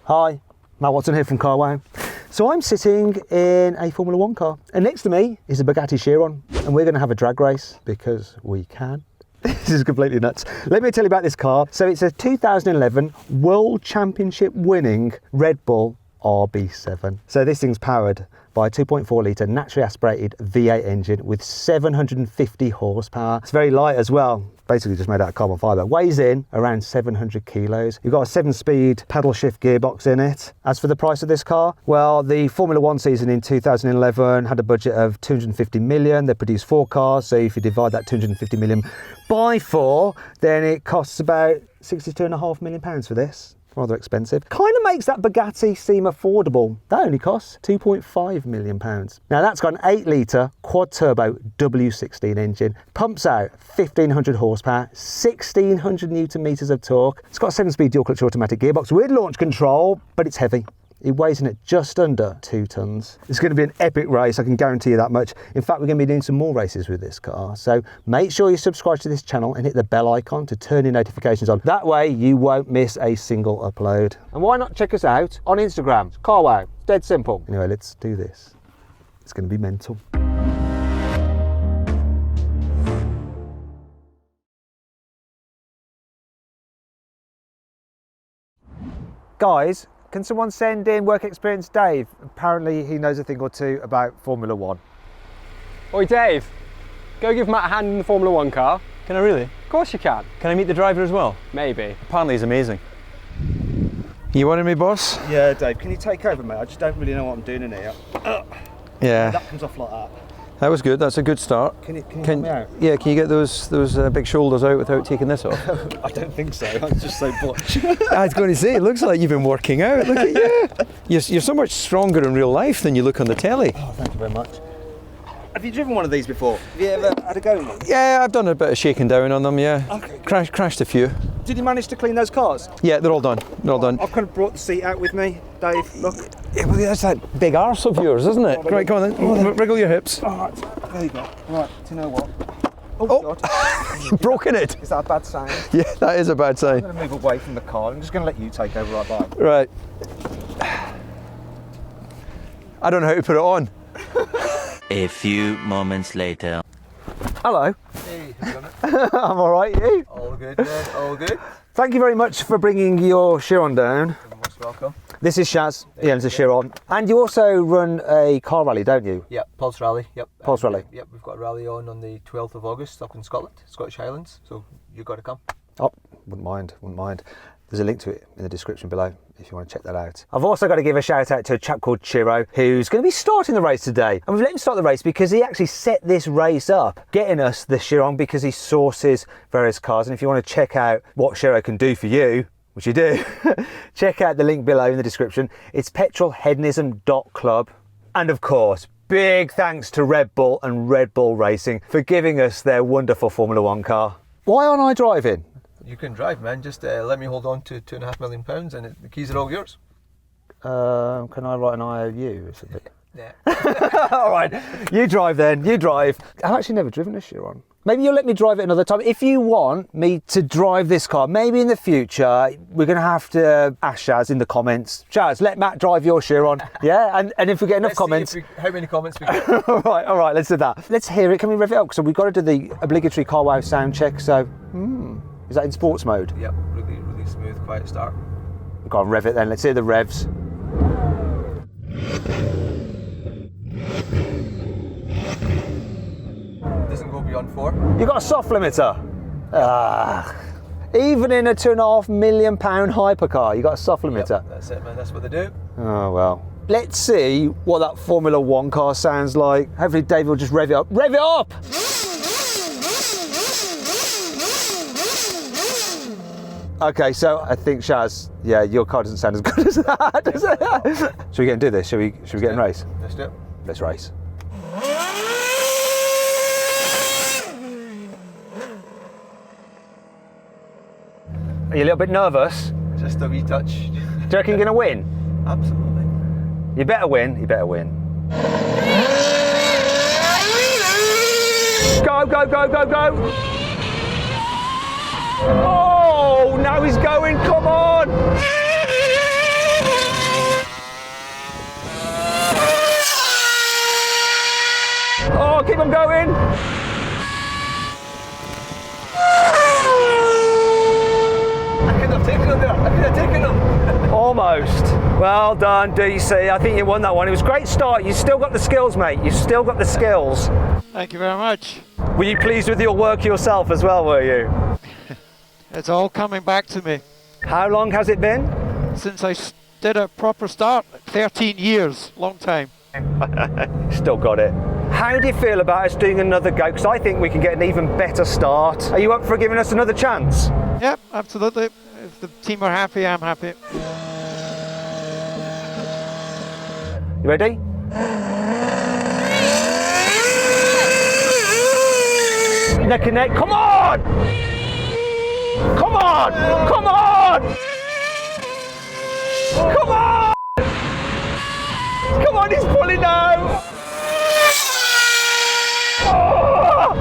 Hi, Matt Watson here from CarWow. So I'm sitting in a Formula 1 car, and next to me is a Bugatti Chiron, and we're going to have a drag race because we can. This is completely nuts. Let me tell you about this car. So it's a 2011 World Championship winning Red Bull RB7. So this thing's powered by a 2.4 litre naturally aspirated V8 engine with 750 horsepower. It's very light as well. Basically just made out of carbon fibre. Weighs in around 700 kilos. You've got a 7-speed paddle shift gearbox in it. As for the price of this car, well, the Formula 1 season in 2011 had a budget of 250 million. They produced 4 cars, so if you divide that 250 million by 4, then it costs about £62.5 million for this. Rather expensive. Kind of makes that Bugatti seem affordable. That only costs £2.5 million. Now that's got an 8 litre quad turbo W16 engine, pumps out 1500 horsepower, 1600 newton meters of torque. It's got a 7-speed dual clutch automatic gearbox with launch control, but it's heavy. It weighs in at just under 2 tons. It's going to be an epic race, I can guarantee you that much. In fact, we're going to be doing some more races with this car. So make sure you subscribe to this channel and hit the bell icon to turn your notifications on. That way you won't miss a single upload. And why not check us out on Instagram? It's CarWow. It's dead simple. Anyway, let's do this. It's going to be mental. Guys, can someone send in work experience Dave? Apparently he knows a thing or two about Formula 1. Oi Dave, go give Matt a hand in the Formula 1 car. Can I really? Of course you can. Can I meet the driver as well? Maybe. Apparently he's amazing. You wanted me, boss? Yeah, Dave, can you take over, mate? I just don't really know what I'm doing in here. Yeah. That comes off like that. That was good, that's a good start. Can you help me out? Yeah, can you get those big shoulders out without taking this off? I don't think so, I'm just so butch. I was going to say, it looks like you've been working out. Look at you. You're so much stronger in real life than you look on the telly. Oh, thank you very much. Have you driven one of these before? Have you ever had a go in one? Yeah, I've done a bit of shaking down on them, yeah. Okay. Crashed a few. Did you manage to clean those cars? Yeah, they're all done. They're all done. I've kind of brought the seat out with me, Dave, look. Yeah, well, that's that big arse of yours, isn't it? Right, come on then, wriggle your hips. All right, there you go. Right, do you know what? Oh, God. you've broken it. Is that a bad sign? Yeah, that is a bad I'm sign. going to move away from the car. I'm just going to let you take over right by. Right. I don't know how to put it on. A few moments later. Hello. Hey, how's it going? I'm all right, you? All good, man. All good. Thank you very much for bringing your Chiron down. You're most welcome. This is Shaz, he owns a Chiron. And you also run a car rally, don't you? Yep, Pulse Rally. Yep. Pulse Rally. Yep, we've got a rally on the 12th of August up in Scotland, Scottish Highlands. So you've got to come. Oh, wouldn't mind. There's a link to it in the description below if you want to check that out. I've also got to give a shout out to a chap called Chiro who's going to be starting the race today. And we've let him start the race because he actually set this race up, getting us the Chiron because he sources various cars. And if you want to check out what Chiro can do for you, which you do, check out the link below in the description. It's petrolhedonism.club. And of course, big thanks to Red Bull and Red Bull Racing for giving us their wonderful Formula 1 car. Why aren't I driving? You can drive, man. Just let me hold on to £2.5 million and the keys are all yours. Can I write an IOU or something? Yeah. All right, you drive then, you drive. I've actually never driven a Chiron. Maybe you'll let me drive it another time. If you want me to drive this car, maybe in the future, we're going to have to ask Shaz in the comments. Shaz, let Matt drive your Chiron. Yeah, and if we get enough Let's comments. see how many comments we get. all right, let's do that. Let's hear it. Can we rev it up? So we've got to do the obligatory CarWow sound check. So, is that in sports mode? Yep, really smooth, quiet start. Go on, rev it then. Let's hear the revs. Doesn't go beyond 4. You got a soft limiter. Even in a £2.5 million hypercar, you got a soft limiter. Yep, that's it, man. That's what they do. Oh well. Let's see what that Formula 1 car sounds like. Hopefully Dave will just rev it up. Rev it up! Okay, so I think Shaz, yeah, your car doesn't sound as good as that, does it? Should we get and do this? Should we get in race? Let's do it. Let's race. Are you a little bit nervous? Just a wee touch. Do you reckon you're going to win? Absolutely. You better win, you better win. Go, go, go, go, go! Oh, now he's going, come on! Well done, DC. I think you won that one. It was a great start. You still got the skills, mate. You still got the skills. Thank you very much. Were you pleased with your work yourself as well, were you? It's all coming back to me. How long has it been? Since I did a proper start, 13 years, long time. Still got it. How do you feel about us doing another go? Because I think we can get an even better start. Are you up for giving us another chance? Yep, absolutely. If the team are happy, I'm happy. You ready? Neck and neck. Come on! Come on! Come on! Come on! Come on, he's pulling now! Oh!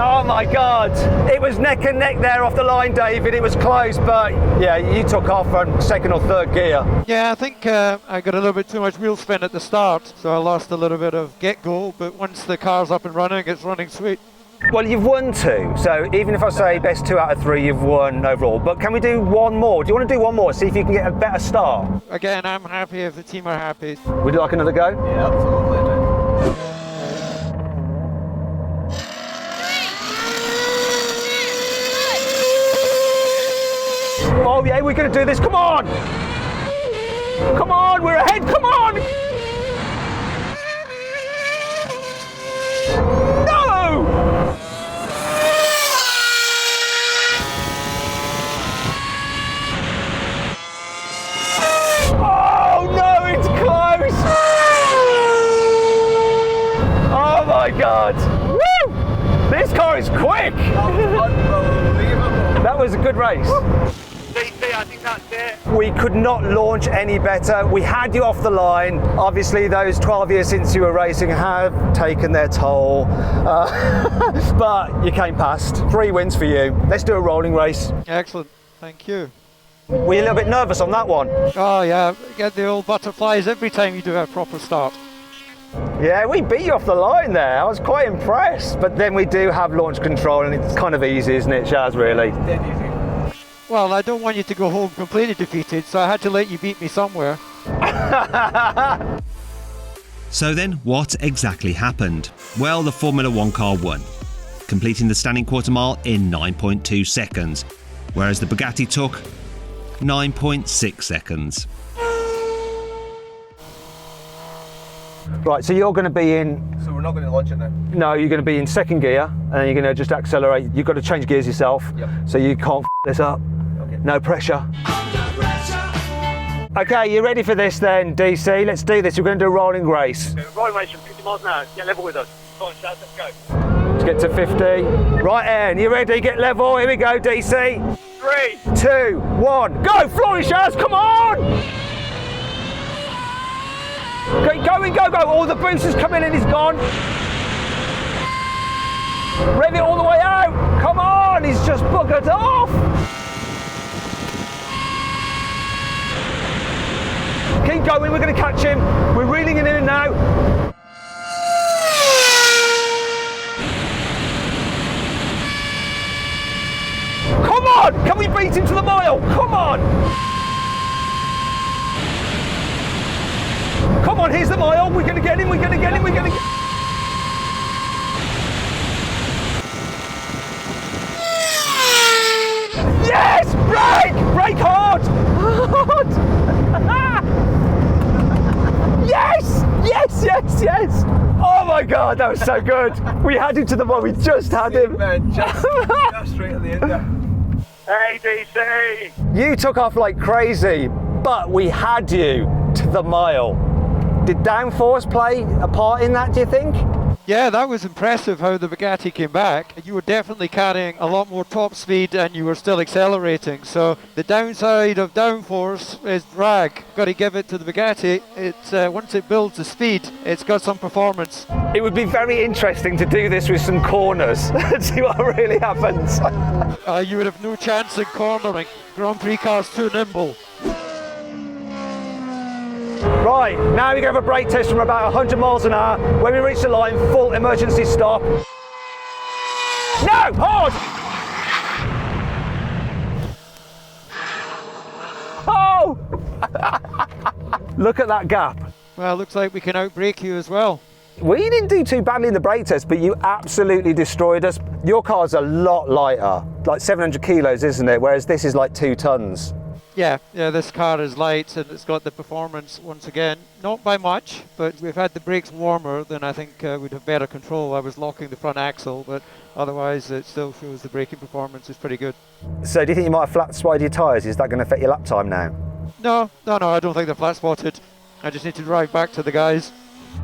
Oh my God! It was neck and neck there off the line, David. It was close, but yeah, you took off on second or third gear. Yeah, I think I got a little bit too much wheel spin at the start, so I lost a little bit of get-go, but once the car's up and running, it's running sweet. Well, you've won two, so even if I say best 2 out of 3, you've won overall. But can we do one more? Do you want to do one more? See if you can get a better start. Again, I'm happy if the team are happy. Would you like another go? Yeah, absolutely. Oh yeah, we're going to do this. Come on! Come on, we're ahead. Come on! No! Oh no, it's close! Oh my God! Woo! This car is quick! That was a good race. I think that's it. We could not launch any better. We had you off the line. Obviously, those 12 years since you were racing have taken their toll. But you came past. 3 wins for you. Let's do a rolling race. Excellent, thank you. Were you a little bit nervous on that one? Oh yeah, get the old butterflies every time you do a proper start. Yeah, we beat you off the line there. I was quite impressed. But then we do have launch control, and it's kind of easy, isn't it, Shaz, really? Dead easy. Well, I don't want you to go home completely defeated, so I had to let you beat me somewhere. So then, what exactly happened? Well, the Formula 1 car won, completing the standing quarter mile in 9.2 seconds, whereas the Bugatti took 9.6 seconds. Right, so you're going to be in... So we're not going to launch it now? No, you're going to be in second gear, and then you're going to just accelerate. You've got to change gears yourself, Yep. so you can't this up. Okay. No pressure. Okay, you ready for this then, DC? Let's do this. We're going to do a rolling race. Rolling race from 50 miles an hour. Get level with us. Come on, Shaz, let's go. Let's get to 50. Right, Aaron, you ready? Get level. Here we go, DC. 3. 2, 1. Go, Flourish, Shaz, come on! Okay, go. All the boosters coming in, he's gone. Rev it all the way out. Come on, he's just buggered off. Keep going, we're going to catch him. We're reeling him in now. Come on, can we beat him to the mile? Come on. Come on, here's the mile. We're going to get him, we're going to get him. Yes! Brake hard! Yes! Oh my God, that was so good. We had him to the mile, we just had him. Man, just straight at the end there. Hey, DC. You took off like crazy, but we had you to the mile. Did downforce play a part in that, do you think? Yeah, that was impressive how the Bugatti came back. You were definitely carrying a lot more top speed and you were still accelerating. So the downside of downforce is drag. Got to give it to the Bugatti. Once it builds the speed, it's got some performance. It would be very interesting to do this with some corners and see what really happens. You would have no chance in cornering. Grand Prix car's too nimble. Right, now we're going to have a brake test from about 100 miles an hour. When we reach the line, full emergency stop. No! Hold! Oh! Look at that gap. Well, looks like we can outbrake you as well. We didn't do too badly in the brake test, but you absolutely destroyed us. Your car's a lot lighter, like 700 kilos, isn't it? Whereas this is like 2 tons. Yeah, this car is light and it's got the performance once again. Not by much, but we've had the brakes warmer, then I think we'd have better control. I was locking the front axle, but otherwise it still shows the braking performance is pretty good. So do you think you might have flat spotted your tyres? Is that going to affect your lap time now? No, I don't think they're flat spotted. I just need to drive back to the guys.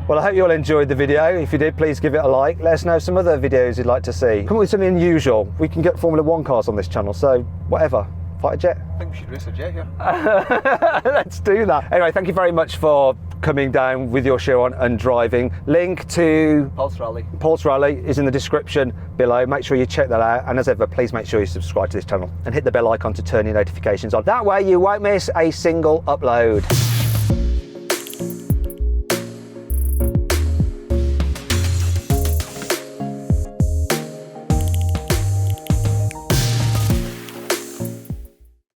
Well, I hope you all enjoyed the video. If you did, please give it a like. Let us know some other videos you'd like to see. Come up with something unusual. We can get Formula 1 cars on this channel, so whatever. Fighter jet. I think we should race a jet here. Let's do that. Anyway, thank you very much for coming down with your Chiron and driving. Link to Pulse Rally. Pulse Rally is in the description below. Make sure you check that out. And as ever, please make sure you subscribe to this channel and hit the bell icon to turn your notifications on. That way you won't miss a single upload.